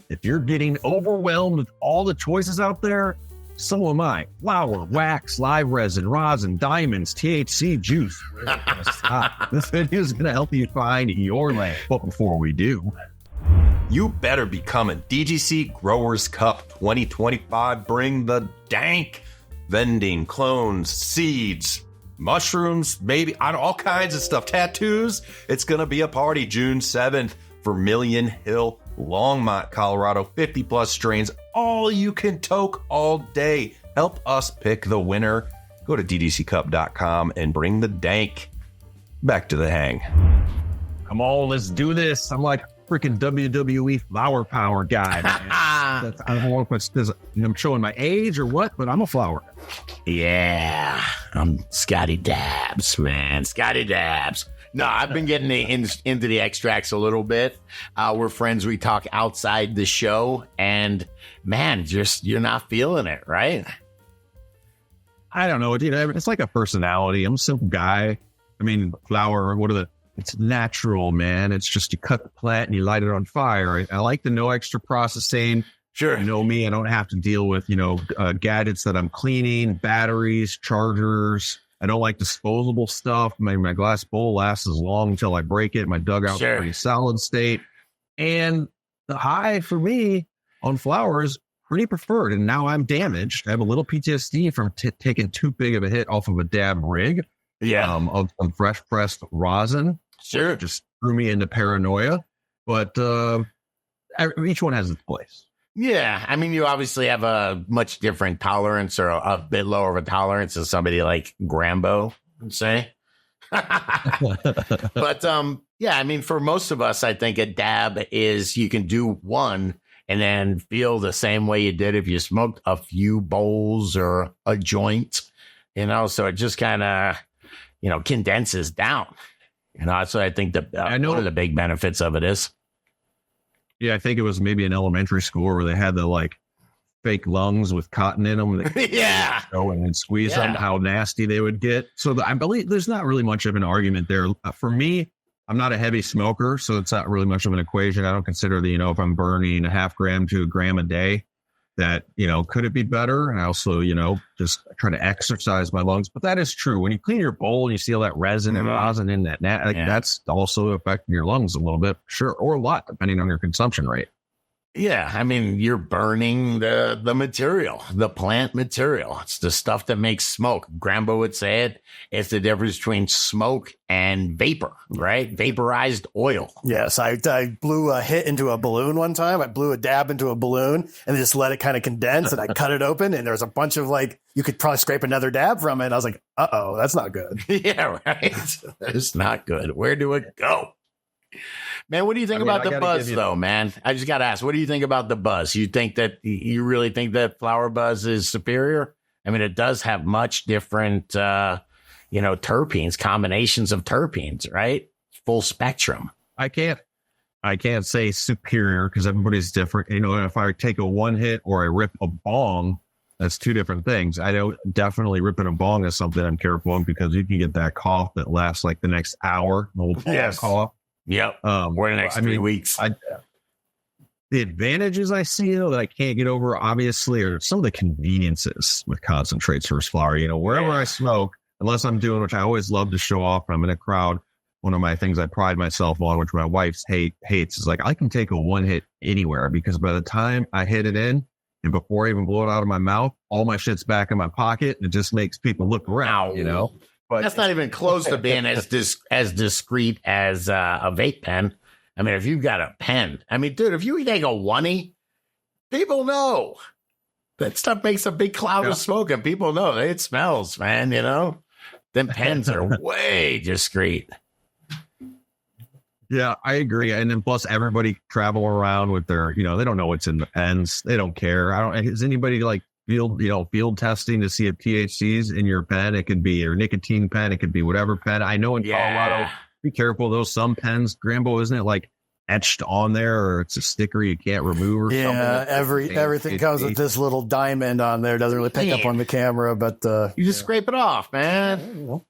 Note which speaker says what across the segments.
Speaker 1: if you're getting overwhelmed with all the choices out there, so am I. Flour, wax, live resin, rosin, diamonds, THC, juice. We're gonna stop. This video is going to help you find your lane. But before we do,
Speaker 2: you better be coming. DGC Growers Cup 2025. Bring the dank. Vending, clones, seeds, mushrooms, baby, all kinds of stuff. Tattoos. It's going to be a party June 7th for Million Hill, Longmont, Colorado. 50 plus strains. All you can toke all day. Help us pick the winner. Go to ddccup.com and bring the dank. Back to the hang.
Speaker 1: Come on, let's do this. I'm like freaking WWE flower power guy, man. I don't know if I'm showing my age or what, but I'm a flower.
Speaker 3: Yeah, I'm Scotty Dabbs, man. Scotty Dabbs. No, I've been getting into the extracts a little bit. We're friends. We talk outside the show, and man, just you're not feeling it, right?
Speaker 1: I don't know. It's like a personality. I'm a simple guy. I mean, flower, it's natural, man. It's just you cut the plant and you light it on fire. I like the no extra processing.
Speaker 3: Sure.
Speaker 1: You know me, I don't have to deal with, gadgets that I'm cleaning, batteries, chargers. I don't like disposable stuff. My glass bowl lasts as long until I break it. My dugout's pretty solid state. And the high for me on flowers, pretty preferred. And now I'm damaged. I have a little PTSD from taking too big of a hit off of a dab rig.
Speaker 3: Yeah.
Speaker 1: Of some fresh pressed rosin.
Speaker 3: Sure.
Speaker 1: Just threw me into paranoia. But each one has its place.
Speaker 3: Yeah, I mean, you obviously have a much different tolerance or a bit lower of a tolerance than somebody like Grambo, I'd say. But yeah, I mean, for most of us, I think a dab is you can do one and then feel the same way you did if you smoked a few bowls or a joint, so it just kind of, condenses down. That's what I think one of the big benefits of it is.
Speaker 1: Yeah, I think it was maybe in elementary school where they had the fake lungs with cotton in them.
Speaker 3: Yeah.
Speaker 1: And then squeeze them, how nasty they would get. So I believe there's not really much of an argument there. For me, I'm not a heavy smoker, so it's not really much of an equation. I don't consider if I'm burning a half gram to a gram a day, that, could it be better? And I also, just try to exercise my lungs. But that is true. When you clean your bowl and you see all that resin and rosin in that, that's also affecting your lungs a little bit, sure, or a lot, depending on your consumption rate.
Speaker 3: Yeah, I mean, you're burning the material, the plant material. It's the stuff that makes smoke. Grambo would say it. It's the difference between smoke and vapor, right? Vaporized oil.
Speaker 4: Yes, I blew a hit into a balloon one time. I blew a dab into a balloon and just let it kind of condense, and I cut it open, and there was a bunch of you could probably scrape another dab from it. And I was like, uh-oh, that's not good.
Speaker 3: Yeah, right. It's not good. Where do it go? Man, what do you think about the buzz, though, man? I just got to ask, what do you think about the buzz? You really think that flower buzz is superior? I mean, it does have much different, terpenes, combinations of terpenes, right? Full spectrum.
Speaker 1: I can't say superior because everybody's different. If I take a one hit or I rip a bong, that's two different things. I don't definitely ripping a bong is something I'm careful of because you can get that cough that lasts like the next hour. The old cough.
Speaker 3: Yep. Or the next 3 weeks.
Speaker 1: The advantages I see, that I can't get over, obviously, are some of the conveniences with concentrates versus flower. Wherever I smoke, unless I'm doing, which I always love to show off when I'm in a crowd, one of my things I pride myself on, which my wife hates, is I can take a one hit anywhere because by the time I hit it in and before I even blow it out of my mouth, all my shit's back in my pocket. And it just makes people look around,
Speaker 3: But that's not even close to being as discreet as a vape pen. I mean, if you've got a pen, dude, if you take a oney, people know that stuff makes a big cloud of smoke, and people know it smells, man. Them pens are way discreet.
Speaker 1: Yeah, I agree. And then plus everybody travel around with their, they don't know what's in the pens. They don't care. Is anybody field testing to see if THC's in your pen? It could be your nicotine pen. It could be whatever pen. I know in Colorado, be careful. Those some pens, Grambo, isn't it etched on there, or it's a sticker you can't remove or something?
Speaker 4: Yeah, everything comes with this little diamond on there. Doesn't really pick up on the camera, but
Speaker 3: you just scrape it off, man.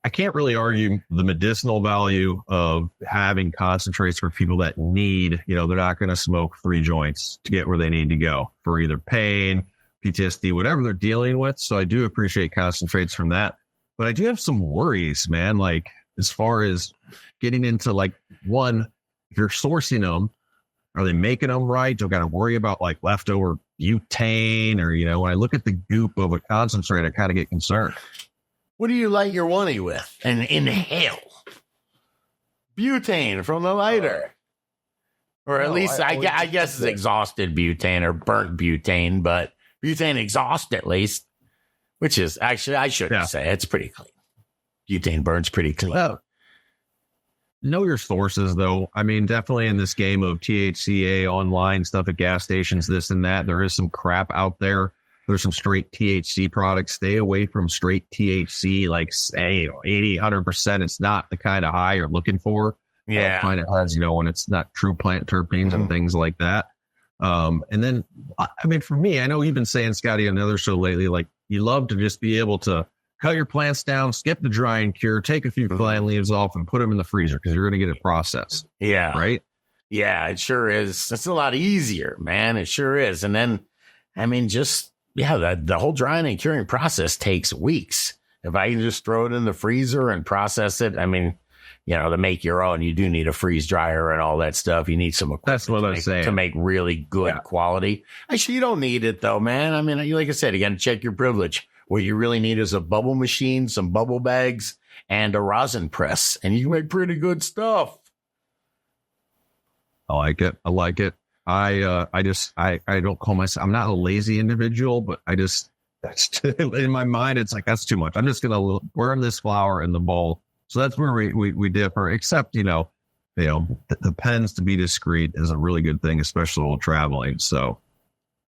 Speaker 1: I can't really argue the medicinal value of having concentrates for people that need, they're not going to smoke 3 joints to get where they need to go for either pain, PTSD, whatever they're dealing with. So I do appreciate concentrates from that. But I do have some worries, man, like as far as getting into like, one, if you're sourcing them, are they making them right? Don't got to worry about like leftover butane or, when I look at the goop of a concentrate, I kind of get concerned.
Speaker 3: What do you light your oney with and inhale? Butane from the lighter. Or at least I guess it's exhausted butane or burnt butane, but butane exhaust at least, which is actually, I shouldn't say, it's pretty clean. Butane burns pretty clean.
Speaker 1: Well, know your sources, though. I mean, definitely in this game of THCA online stuff at gas stations, this and that, there is some crap out there. There's some straight THC products. Stay away from straight THC, like say 80, 100%. It's not the kind of high you're looking for.
Speaker 3: Yeah.
Speaker 1: Find it has, when it's not true plant terpenes and things like that. And then, I mean, for me, I know you've been saying, Scotty, on another show lately, like you love to just be able to cut your plants down, skip the dry and cure, take a few plant leaves off and put them in the freezer because you're going to get it processed.
Speaker 3: Yeah.
Speaker 1: Right?
Speaker 3: Yeah, it sure is. It's a lot easier, man. It sure is. And then, I mean, the whole drying and curing process takes weeks. If I can just throw it in the freezer and process it, I mean, to make your own, you do need a freeze dryer and all that stuff. You need some equipment.
Speaker 1: That's what I'm saying.
Speaker 3: To make really good quality. Actually, you don't need it though, man. I mean, like I said, you got to check your privilege. What you really need is a bubble machine, some bubble bags, and a rosin press, and you can make pretty good stuff.
Speaker 1: I like it. I don't call myself, I'm not a lazy individual, but that's in my mind, it's like, that's too much. I'm just going to burn this flower in the bowl. So that's where we differ, except, the pens to be discreet is a really good thing, especially while traveling. So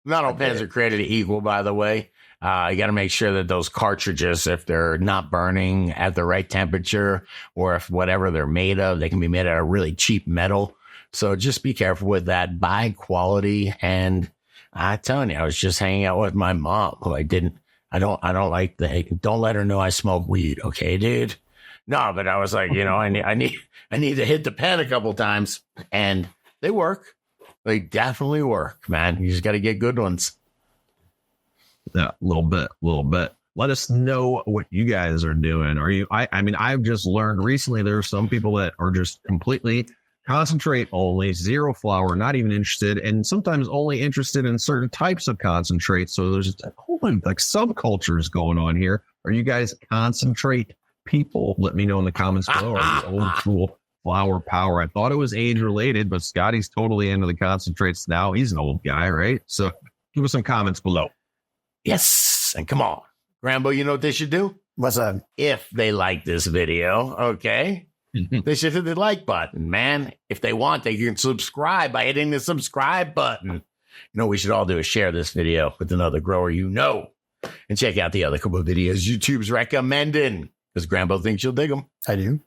Speaker 3: not all pens are created equal, by the way. You got to make sure that those cartridges, if they're not burning at the right temperature, or if whatever they're made of, they can be made out of really cheap metal. So just be careful with that. Buy quality. And I telling you, I was just hanging out with my mom, who I don't let her know I smoke weed. Okay, dude. No, but I was like, I need to hit the pen a couple times, and they work. They definitely work, man. You just got to get good ones.
Speaker 1: Yeah, a little bit. Let us know what you guys are doing. I mean, I've just learned recently there are some people that are just completely concentrate only, zero flower, not even interested, and sometimes only interested in certain types of concentrates. So there's a whole like subcultures going on here. Are you guys concentrate people? Let me know in the comments below. Are you old school flower power? I thought it was age related, but Scotty's totally into the concentrates now. He's an old guy, right? So give us some comments below.
Speaker 3: Yes. And come on, Rambo, you know what they should do?
Speaker 4: What's that?
Speaker 3: If they like this video, okay, they should hit the like button, man. If they want, they can subscribe by hitting the subscribe button. We should all do is share this video with another grower and check out the other couple of videos YouTube's recommending, because Grambo thinks you'll dig them.
Speaker 4: I do.